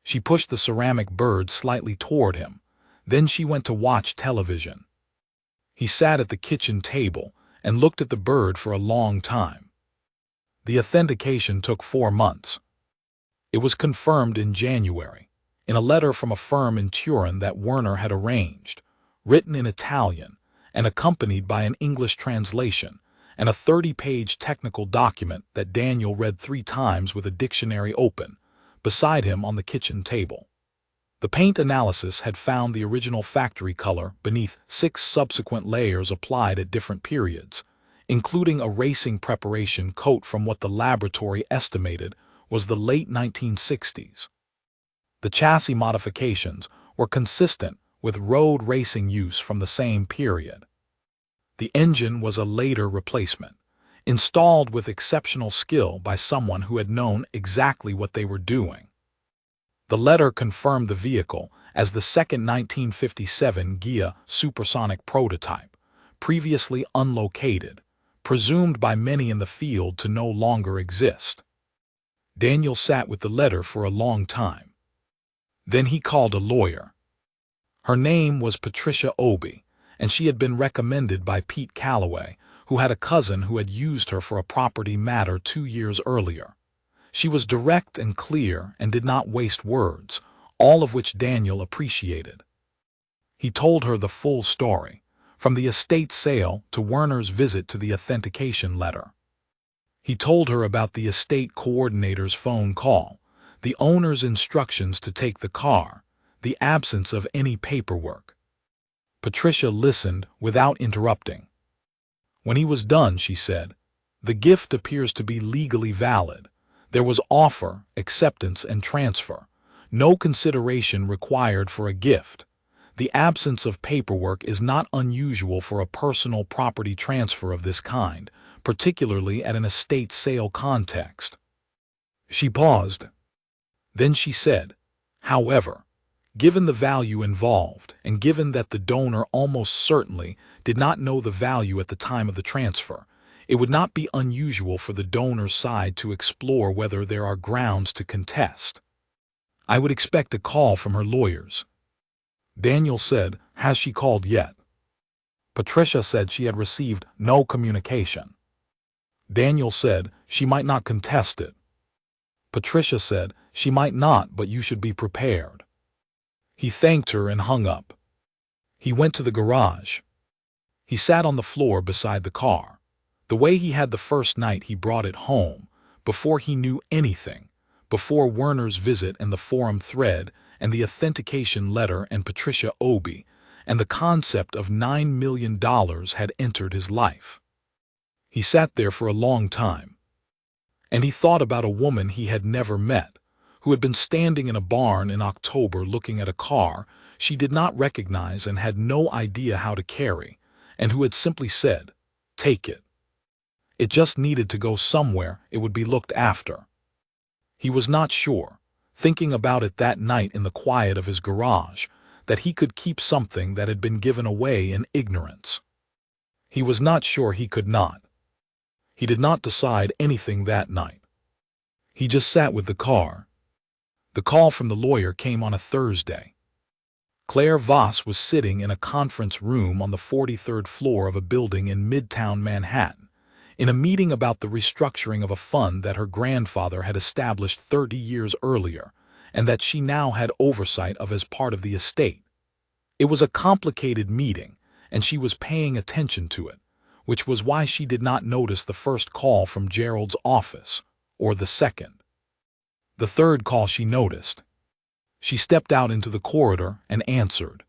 She pushed the ceramic bird slightly toward him. Then she went to watch television. He sat at the kitchen table and looked at the bird for a long time. The authentication took 4 months. It was confirmed in January, in a letter from a firm in Turin that Werner had arranged, written in Italian and accompanied by an English translation and a 30-page technical document that Daniel read 3 times with a dictionary open, beside him on the kitchen table. The paint analysis had found the original factory color beneath 6 subsequent layers applied at different periods, including a racing preparation coat from what the laboratory estimated was the late 1960s. The chassis modifications were consistent with road racing use from the same period. The engine was a later replacement, installed with exceptional skill by someone who had known exactly what they were doing. The letter confirmed the vehicle as the second 1957 Ghia supersonic prototype, previously unlocated, presumed by many in the field to no longer exist. Daniel sat with the letter for a long time. Then he called a lawyer. Her name was Patricia Obi, and she had been recommended by Pete Calloway, who had a cousin who had used her for a property matter 2 years earlier. She was direct and clear and did not waste words, all of which Daniel appreciated. He told her the full story, from the estate sale to Werner's visit to the authentication letter. He told her about the estate coordinator's phone call, the owner's instructions to take the car, the absence of any paperwork. Patricia listened without interrupting. When he was done, she said, "The gift appears to be legally valid. There was offer, acceptance, and transfer. No consideration required for a gift. The absence of paperwork is not unusual for a personal property transfer of this kind, particularly at an estate sale context." She paused. Then she said, "However, given the value involved, and given that the donor almost certainly did not know the value at the time of the transfer, it would not be unusual for the donor's side to explore whether there are grounds to contest. I would expect a call from her lawyers." Daniel said, "Has she called yet?" Patricia said she had received no communication. Daniel said, "She might not contest it." Patricia said, "She might not, but you should be prepared." He thanked her and hung up. He went to the garage. He sat on the floor beside the car, the way he had the first night he brought it home, before he knew anything, before Werner's visit and the forum thread and the authentication letter and Patricia Obi, and the concept of $9 million had entered his life. He sat there for a long time. And he thought about a woman he had never met, who had been standing in a barn in October looking at a car she did not recognize and had no idea how to carry, and who had simply said, "Take it." It just needed to go somewhere it would be looked after. He was not sure, thinking about it that night in the quiet of his garage, that he could keep something that had been given away in ignorance. He was not sure he could not. He did not decide anything that night. He just sat with the car. The call from the lawyer came on a Thursday. Claire Voss was sitting in a conference room on the 43rd floor of a building in Midtown Manhattan, in a meeting about the restructuring of a fund that her grandfather had established 30 years earlier, and that she now had oversight of as part of the estate. It was a complicated meeting, and she was paying attention to it, which was why she did not notice the first call from Gerald's office, or the second. The third call she noticed. She stepped out into the corridor and answered.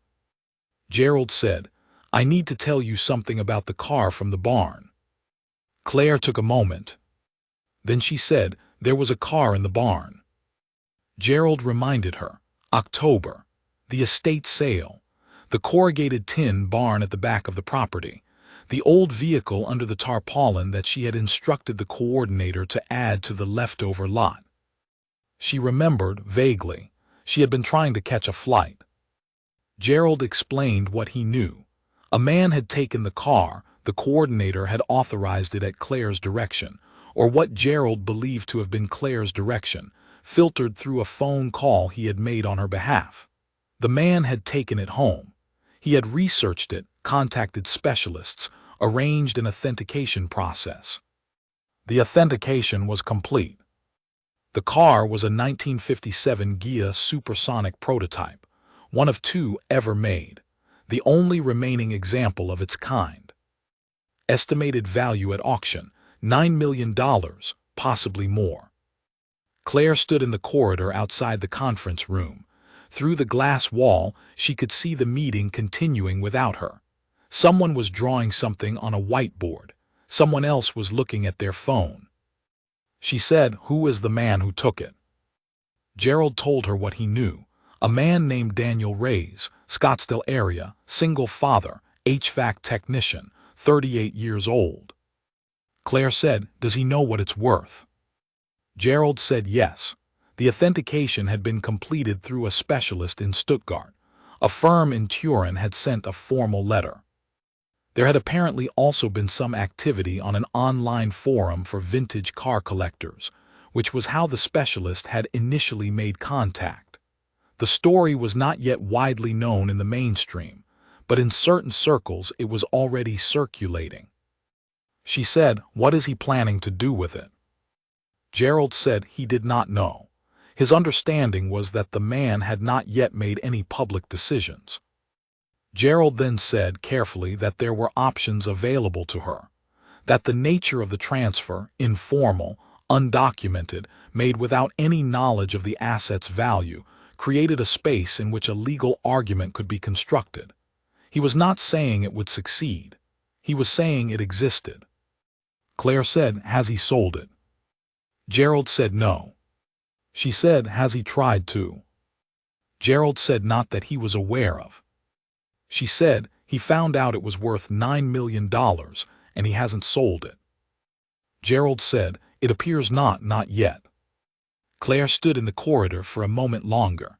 Gerald said, "I need to tell you something about the car from the barn." Claire took a moment. Then she said, "There was a car in the barn." Gerald reminded her. October. The estate sale. The corrugated tin barn at the back of the property. The old vehicle under the tarpaulin that she had instructed the coordinator to add to the leftover lot. She remembered, vaguely. She had been trying to catch a flight. Gerald explained what he knew. A man had taken the car, the coordinator had authorized it at Claire's direction, or what Gerald believed to have been Claire's direction, filtered through a phone call he had made on her behalf. The man had taken it home. He had researched it, contacted specialists, arranged an authentication process. The authentication was complete. The car was a 1957 Ghia supersonic prototype, one of two ever made, the only remaining example of its kind. Estimated value at auction, $9 million, possibly more. Claire stood in the corridor outside the conference room. Through the glass wall, she could see the meeting continuing without her. Someone was drawing something on a whiteboard. Someone else was looking at their phone. She said, "Who is the man who took it?" Gerald told her what he knew. A man named Daniel Reyes, Scottsdale area, single father, HVAC technician, 38 years old. Claire said, "Does he know what it's worth?" Gerald said yes. The authentication had been completed through a specialist in Stuttgart. A firm in Turin had sent a formal letter. There had apparently also been some activity on an online forum for vintage car collectors, which was how the specialist had initially made contact. The story was not yet widely known in the mainstream, but in certain circles it was already circulating. She said, "What is he planning to do with it?" Gerald said he did not know. His understanding was that the man had not yet made any public decisions. Gerald then said carefully that there were options available to her, that the nature of the transfer, informal, undocumented, made without any knowledge of the asset's value, created a space in which a legal argument could be constructed. He was not saying it would succeed. He was saying it existed. Claire said, "Has he sold it?" Gerald said no. She said, "Has he tried to?" Gerald said not that he was aware of. She said, "He found out it was worth $9 million and he hasn't sold it." Gerald said, "It appears not yet." Claire stood in the corridor for a moment longer.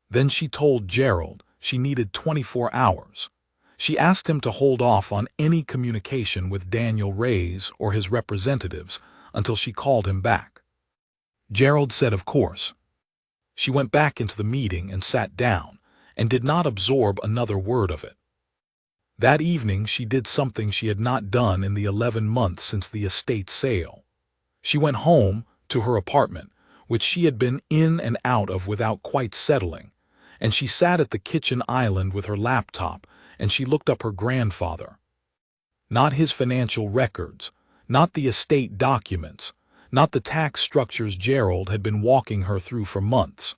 Then she told Gerald she needed 24 hours. She asked him to hold off on any communication with Daniel Reyes or his representatives until she called him back. Gerald said of course. She went back into the meeting and sat down, and did not absorb another word of it. That evening she did something she had not done in the 11 months since the estate sale. She went home, to her apartment, which she had been in and out of without quite settling, and she sat at the kitchen island with her laptop, and she looked up her grandfather. Not his financial records, not the estate documents, not the tax structures Gerald had been walking her through for months.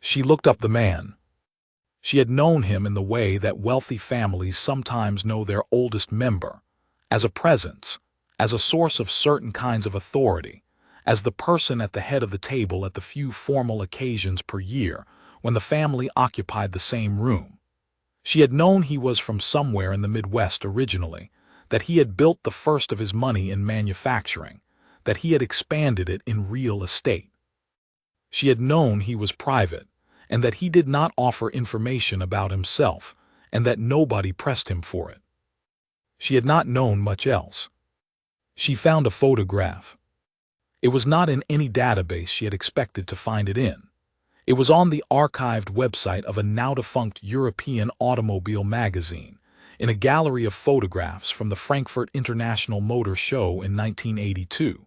She looked up the man. She had known him in the way that wealthy families sometimes know their oldest member, as a presence, as a source of certain kinds of authority, as the person at the head of the table at the few formal occasions per year when the family occupied the same room. She had known he was from somewhere in the Midwest originally, that he had built the first of his money in manufacturing, that he had expanded it in real estate. She had known he was private, and that he did not offer information about himself, and that nobody pressed him for it. She had not known much else. She found a photograph. It was not in any database she had expected to find it in. It was on the archived website of a now-defunct European automobile magazine, in a gallery of photographs from the Frankfurt International Motor Show in 1982.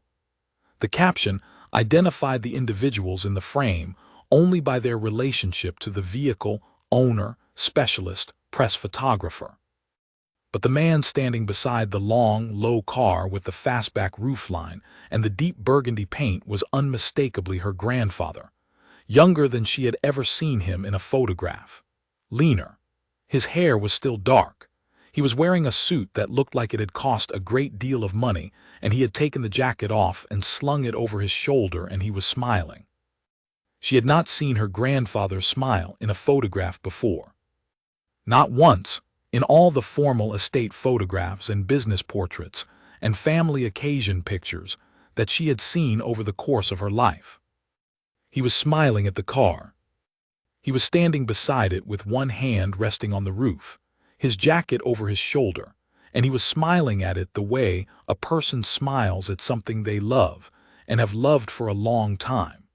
The caption identified the individuals in the frame only by their relationship to the vehicle, owner, specialist, press photographer. But the man standing beside the long, low car with the fastback roofline and the deep burgundy paint was unmistakably her grandfather, younger than she had ever seen him in a photograph. Leaner. His hair was still dark. He was wearing a suit that looked like it had cost a great deal of money, and he had taken the jacket off and slung it over his shoulder, and he was smiling. She had not seen her grandfather smile in a photograph before. Not once, in all the formal estate photographs and business portraits and family occasion pictures that she had seen over the course of her life. He was smiling at the car. He was standing beside it with one hand resting on the roof, his jacket over his shoulder, and he was smiling at it the way a person smiles at something they love and have loved for a long time.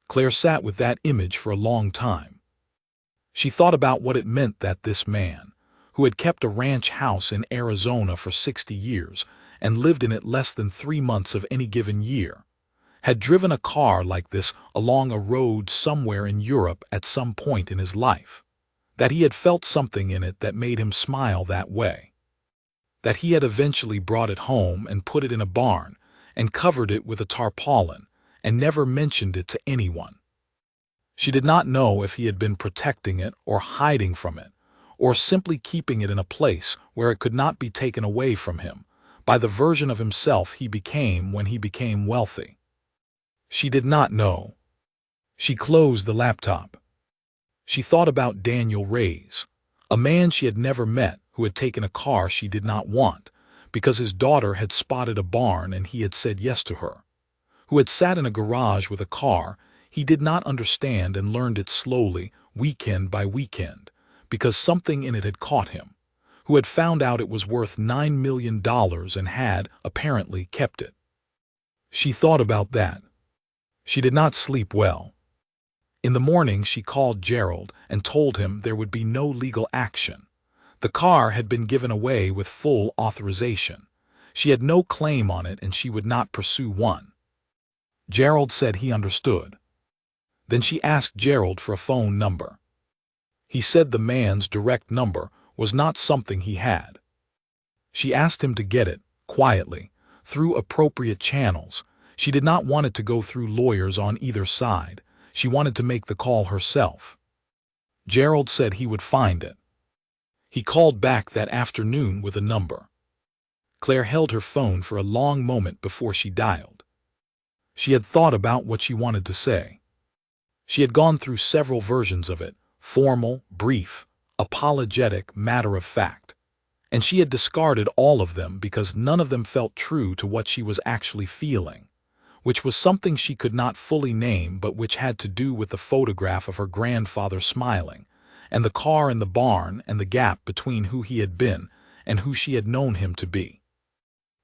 Claire sat with that image for a long time. She thought about what it meant that this man, who had kept a ranch house in Arizona for 60 years and lived in it less than 3 months of any given year, had driven a car like this along a road somewhere in Europe at some point in his life, that he had felt something in it that made him smile that way, that he had eventually brought it home and put it in a barn and covered it with a tarpaulin and never mentioned it to anyone. She did not know if he had been protecting it or hiding from it, or simply keeping it in a place where it could not be taken away from him by the version of himself he became when he became wealthy. She did not know. She closed the laptop. She thought about Daniel Reyes, a man she had never met who had taken a car she did not want because his daughter had spotted a barn and he had said yes to her, who had sat in a garage with a car he did not understand and learned it slowly, weekend by weekend, because something in it had caught him, who had found out it was worth $9 million and had, apparently, kept it. She thought about that. She did not sleep well. In the morning she called Gerald and told him there would be no legal action. The car had been given away with full authorization. She had no claim on it and she would not pursue one. Gerald said he understood. Then she asked Gerald for a phone number. He said the man's direct number was not something he had. She asked him to get it, quietly, through appropriate channels. She did not want it to go through lawyers on either side. She wanted to make the call herself. Gerald said he would find it. He called back that afternoon with a number. Claire held her phone for a long moment before she dialed. She had thought about what she wanted to say. She had gone through several versions of it, formal, brief, apologetic, matter-of-fact, and she had discarded all of them because none of them felt true to what she was actually feeling, which was something she could not fully name but which had to do with the photograph of her grandfather smiling, and the car in the barn and the gap between who he had been and who she had known him to be.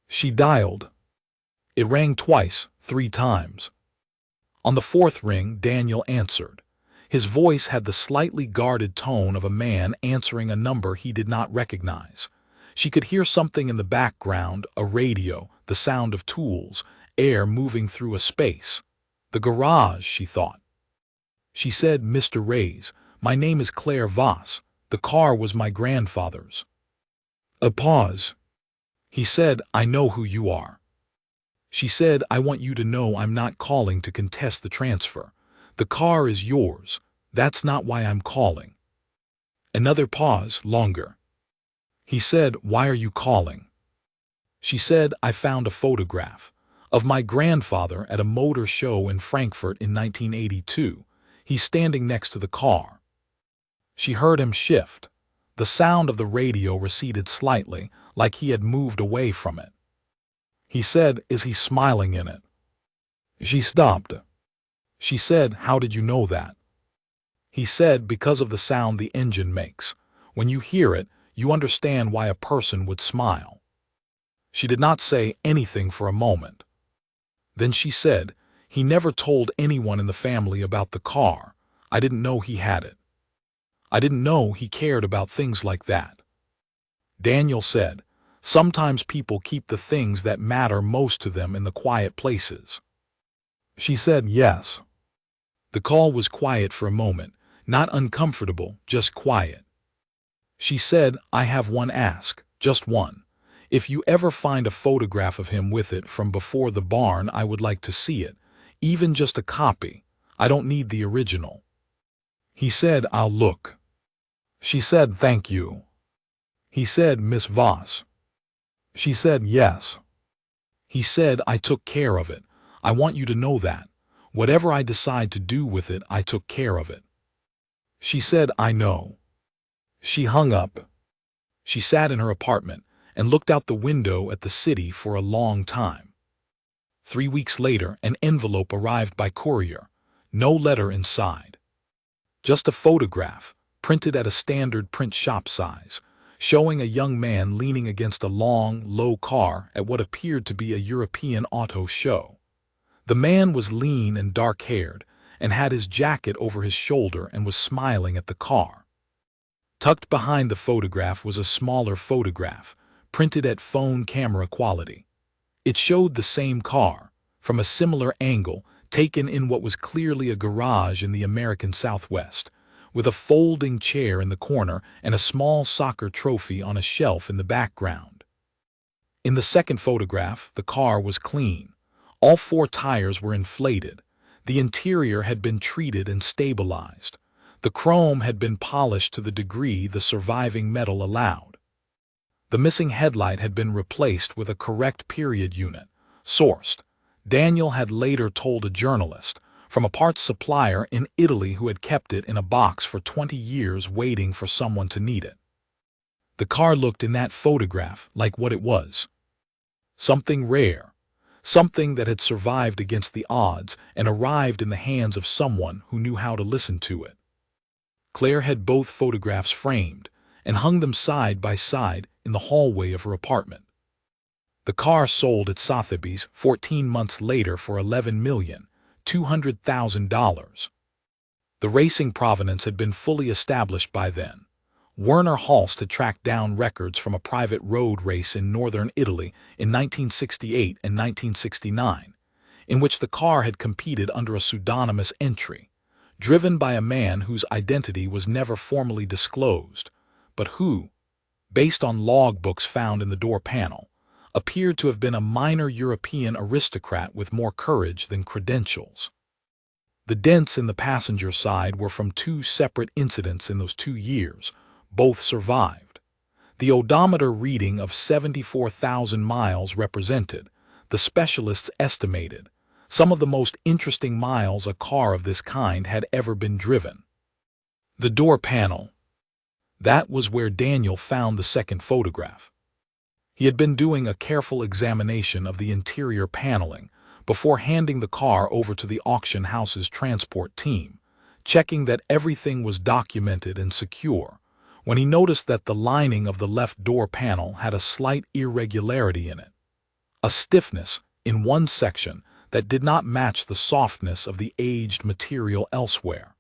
She dialed. It rang twice, 3 times. On the 4th ring, Daniel answered. His voice had the slightly guarded tone of a man answering a number he did not recognize. She could hear something in the background, a radio, the sound of tools, air moving through a space. The garage, she thought. She said, "Mr. Reyes, my name is Claire Voss. The car was my grandfather's." A pause. He said, "I know who you are." She said, "I want you to know I'm not calling to contest the transfer. The car is yours. That's not why I'm calling." Another pause, longer. He said, "Why are you calling?" She said, "I found a photograph of my grandfather at a motor show in Frankfurt in 1982. He's standing next to the car." She heard him shift. The sound of the radio receded slightly, like he had moved away from it. He said, "Is he smiling in it?" She stopped. She said, "How did you know that?" He said, "Because of the sound the engine makes. When you hear it, you understand why a person would smile." She did not say anything for a moment. Then she said, "He never told anyone in the family about the car. I didn't know he had it. I didn't know he cared about things like that." Daniel said, "Sometimes people keep the things that matter most to them in the quiet places." She said, "Yes." The call was quiet for a moment, not uncomfortable, just quiet. She said, I have one ask, just one. If you ever find a photograph of him with it from before the barn, I would like to see it, even just a copy. I don't need the original. He said, I'll look. She said, thank you. He said, Miss Voss. She said, yes. He said, I took care of it. I want you to know that. Whatever I decide to do with it, I took care of it. She said, I know. She hung up. She sat in her apartment and looked out the window at the city for a long time. 3 weeks later, an envelope arrived by courier. No letter inside. Just a photograph, printed at a standard print shop size, showing a young man leaning against a long, low car at what appeared to be a European auto show. The man was lean and dark-haired, and had his jacket over his shoulder and was smiling at the car. Tucked behind the photograph was a smaller photograph, printed at phone camera quality. It showed the same car, from a similar angle, taken in what was clearly a garage in the American Southwest, with a folding chair in the corner and a small soccer trophy on a shelf in the background. In the second photograph, the car was clean. All 4 tires were inflated. The interior had been treated and stabilized. The chrome had been polished to the degree the surviving metal allowed. The missing headlight had been replaced with a correct period unit, sourced, Daniel had later told a journalist, from a parts supplier in Italy who had kept it in a box for 20 years waiting for someone to need it. The car looked in that photograph like what it was. Something rare, something that had survived against the odds and arrived in the hands of someone who knew how to listen to it. Claire had both photographs framed and hung them side by side in the hallway of her apartment. The car sold at Sotheby's 14 months later for $11,200,000. The racing provenance had been fully established by then. Werner Holst had tracked down records from a private road race in northern Italy in 1968 and 1969, in which the car had competed under a pseudonymous entry, driven by a man whose identity was never formally disclosed, but who, based on logbooks found in the door panel, appeared to have been a minor European aristocrat with more courage than credentials. The dents in the passenger side were from 2 separate incidents in those 2 years. Both survived. The odometer reading of 74,000 miles represented, the specialists estimated, some of the most interesting miles a car of this kind had ever been driven. The door panel. That was where Daniel found the second photograph. He had been doing a careful examination of the interior paneling before handing the car over to the auction house's transport team, checking that everything was documented and secure, when he noticed that the lining of the left door panel had a slight irregularity in it, a stiffness in one section that did not match the softness of the aged material elsewhere.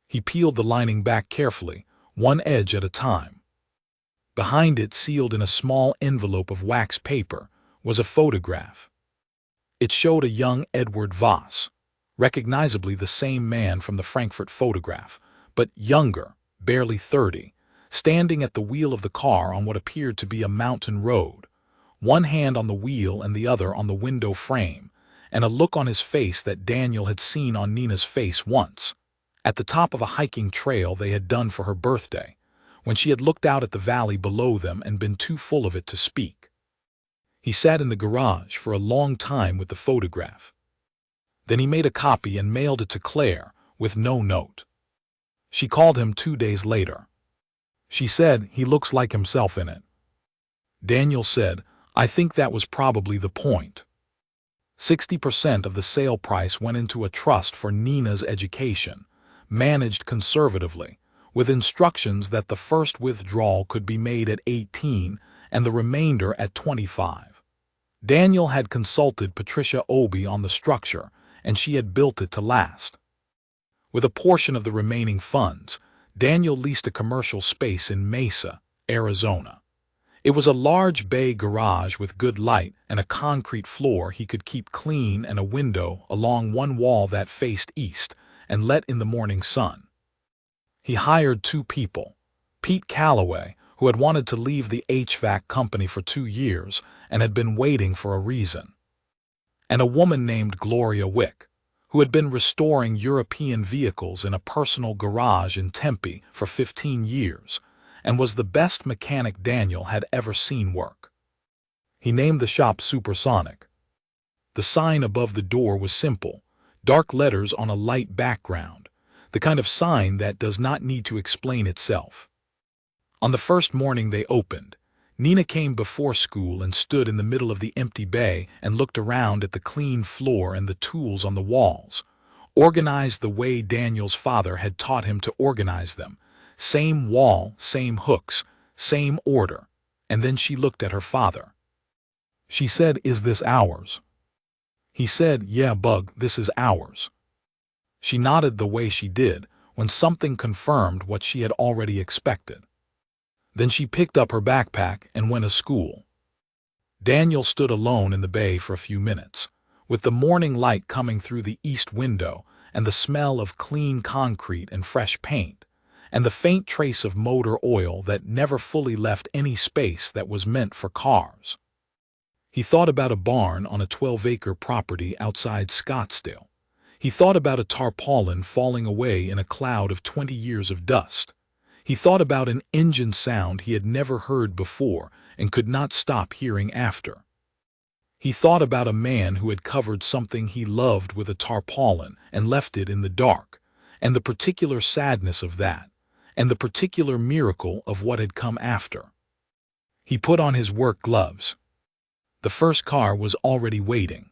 He peeled the lining back carefully, one edge at a time. Behind it, sealed in a small envelope of wax paper, was a photograph. It showed a young Edward Voss, recognizably the same man from the Frankfurt photograph, but younger, barely 30, standing at the wheel of the car on what appeared to be a mountain road, one hand on the wheel and the other on the window frame, and a look on his face that Daniel had seen on Nina's face once, at the top of a hiking trail they had done for her birthday, when she had looked out at the valley below them and been too full of it to speak. He sat in the garage for a long time with the photograph. Then he made a copy and mailed it to Claire, with no note. She called him 2 days later. She said, he looks like himself in it. Daniel said, I think that was probably the point. 60% of the sale price went into a trust for Nina's education, managed conservatively, with instructions that the first withdrawal could be made at 18 and the remainder at 25. Daniel had consulted Patricia Obi on the structure, and she had built it to last. With a portion of the remaining funds, Daniel leased a commercial space in Mesa, Arizona. It was a large bay garage with good light and a concrete floor he could keep clean and a window along one wall that faced east, and let in the morning sun. He hired 2 people, Pete Calloway, who had wanted to leave the HVAC company for 2 years and had been waiting for a reason, and a woman named Gloria Wick, who had been restoring European vehicles in a personal garage in Tempe for 15 years and was the best mechanic Daniel had ever seen work. He named the shop Supersonic. The sign above the door was simple, dark letters on a light background, the kind of sign that does not need to explain itself. On the first morning they opened, Nina came before school and stood in the middle of the empty bay and looked around at the clean floor and the tools on the walls, organized the way Daniel's father had taught him to organize them. Same wall, same hooks, same order. And then she looked at her father. She said, "Is this ours?" He said, "Yeah, Bug, this is ours." She nodded the way she did when something confirmed what she had already expected. Then she picked up her backpack and went to school. Daniel stood alone in the bay for a few minutes, with the morning light coming through the east window and the smell of clean concrete and fresh paint, and the faint trace of motor oil that never fully left any space that was meant for cars. He thought about a barn on a 12-acre property outside Scottsdale. He thought about a tarpaulin falling away in a cloud of 20 years of dust. He thought about an engine sound he had never heard before and could not stop hearing after. He thought about a man who had covered something he loved with a tarpaulin and left it in the dark, and the particular sadness of that, and the particular miracle of what had come after. He put on his work gloves. The first car was already waiting.